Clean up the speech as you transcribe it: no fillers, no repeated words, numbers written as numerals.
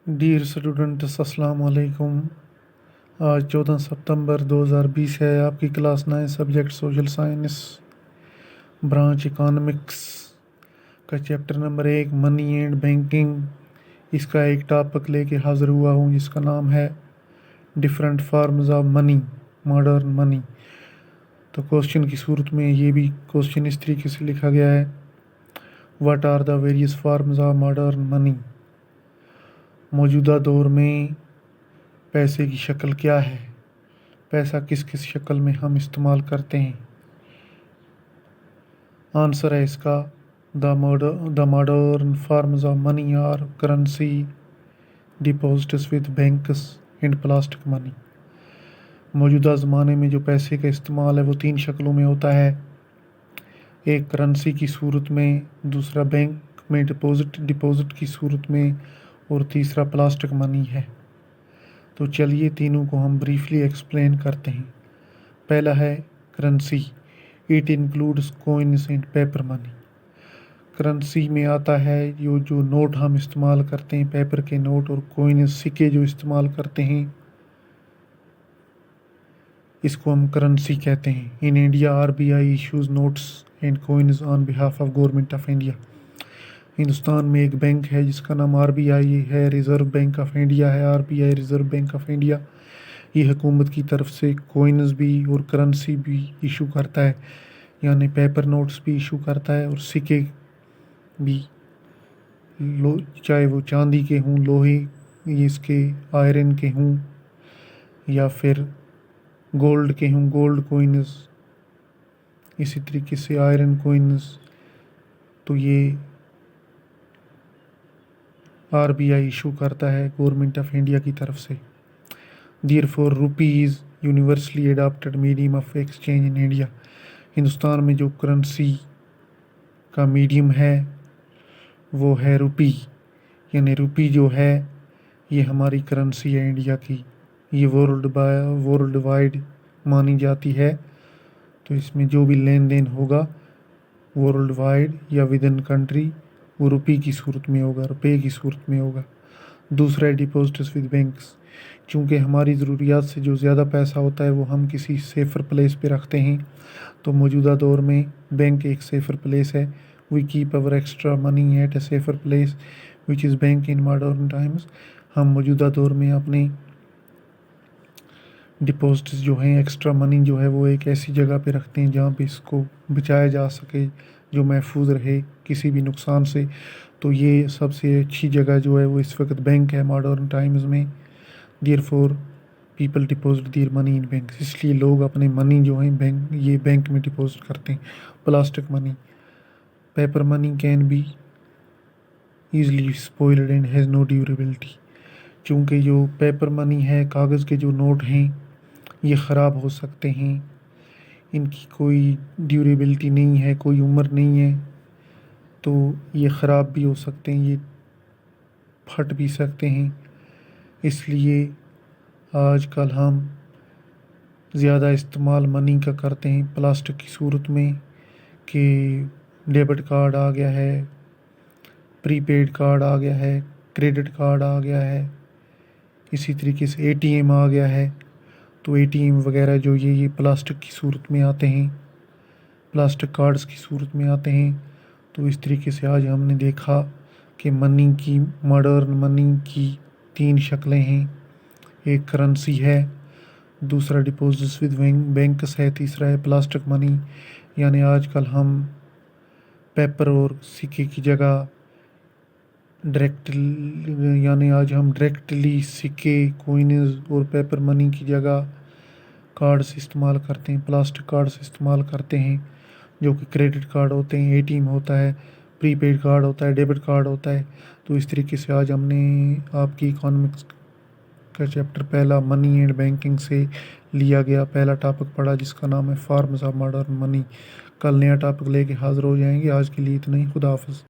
Dear students, अस्सलाम वालेकुम। आज 14 सितंबर 2020 है। आपकी class 9 subject social science branch economics का chapter number 1 money and banking. इसका एक टॉपिक लेके हाज़िर हुआ हूँ जिसका नाम है different forms of money, modern money. तो क्वेश्चन की सूरत में ये भी क्वेश्चन इस तरीके से लिखा गया है, what are the various forms of modern money. मौजूदा दौर में पैसे की शक्ल क्या है, पैसा किस किस शक्ल में हम इस्तेमाल करते हैं। आंसर है इसका the modern forms of money are currency, deposits with banks and plastic money. मौजूदा ज़माने में जो पैसे का इस्तेमाल है वो 3 शक्लों में होता है, एक करेंसी की सूरत में, दूसरा बैंक में डिपॉजिट की सूरत में और तीसरा प्लास्टिक मनी है। तो चलिए तीनों को हम ब्रीफली एक्सप्लेन करते हैं। पहला है currency, it includes coins and paper money. Currency में आता है जो नोट हम इस्तेमाल करते हैं, पेपर के नोट और कॉइन्स, सिक्के जो इस्तेमाल करते हैं, इसको हम करेंसी कहते हैं। In India RBI issues notes and coins on behalf of government of India. Hindustan में एक बैंक है जिसका नाम आरबीआई है, रिज़र्व बैंक ऑफ इंडिया है। RBI reserve bank of India ये हुकूमत की तरफ से कॉइन्स भी और करेंसी भी इशू करता है, यानी पेपर नोट्स भी इशू करता है और सिक्के भी, चाहे वो चांदी के हों, लोहे इसके आयरन के हों या फिर गोल्ड के हों, गोल्ड कॉइन्स, इसी तरीके से आयरन कॉइन्स। तो ये आरबीआई इशू करता है गवर्नमेंट ऑफ इंडिया की तरफ से। Therefore rupee is universally adopted medium of exchange in India. Hindustan में जो करेंसी का मीडियम है वो है रुपी, यानी रुपी जो है ये हमारी करेंसी है इंडिया की। ये वर्ल्ड वाइड मानी जाती है, तो इसमें जो भी लेन देन होगा वर्ल्ड वाइड या विद इन कंट्री वो रुपी की सूरत में होगा, रुपये की सूरत में होगा। दूसरा है डिपॉजिट्स विद बैंक्स। चूँकि हमारी ज़रूरियात से जो ज़्यादा पैसा होता है वो हम किसी सेफ़र प्लेस पे रखते हैं, तो मौजूदा दौर में बैंक एक सेफ़र प्लेस है। We keep our extra money at a safer place which is bank in modern times. हम मौजूदा दौर में अपने डिपॉजिट्स जो हैं, एक्स्ट्रा मनी जो है वो एक ऐसी जगह पे रखते हैं जहाँ पे इसको बचाया जा सके, जो महफूज रहे किसी भी नुकसान से। तो ये सबसे अच्छी जगह जो है वो इस वक्त बैंक है मॉडर्न टाइम्स में। Therefore people deposit their money in bank, इसलिए लोग अपने मनी जो है बैंक में डिपॉजिट करते हैं। Plastic money, paper money can be easily spoiled and has no durability. चूँकि जो पेपर मनी है, कागज़ के जो नोट हैं ये ख़राब हो सकते हैं, इनकी कोई ड्यूरेबिलिटी नहीं है, कोई उम्र नहीं है, तो ये ख़राब भी हो सकते हैं, ये फट भी सकते हैं। इसलिए आजकल हम ज़्यादा इस्तेमाल मनी का करते हैं प्लास्टिक की सूरत में, कि डेबिट कार्ड आ गया है, प्रीपेड कार्ड आ गया है, क्रेडिट कार्ड आ गया है, इसी तरीके से एटीएम आ गया है। तो एटीएम वगैरह जो ये प्लास्टिक की सूरत में आते हैं, प्लास्टिक कार्ड्स की सूरत में आते हैं। तो इस तरीके से आज हमने देखा कि मॉडर्न मनी की 3 शक्लें हैं, एक करेंसी है, दूसरा डिपॉजिट्स विद बैंक्स है, तीसरा है प्लास्टिक मनी। यानी आजकल हम पेपर और सिक्के की जगह आज हम डायरेक्टली सिक्के, कॉइन्स और पेपर मनी की जगह कार्ड्स इस्तेमाल करते हैं, प्लास्टिक कार्ड्स इस्तेमाल करते हैं, जो कि क्रेडिट कार्ड होते हैं, एटीएम होता है, प्रीपेड कार्ड होता है, डेबिट कार्ड होता है। तो इस तरीके से आज हमने आपकी इकोनॉमिक्स का चैप्टर पहला मनी एंड बैंकिंग से लिया गया पहला टॉपिक पढ़ा जिसका नाम है फॉर्म्स ऑफ मॉडर्न मनी। कल नया टॉपिक लेके हाज़िर हो जाएंगे। आज के लिए इतना ही। खुदा हाफ़िज़।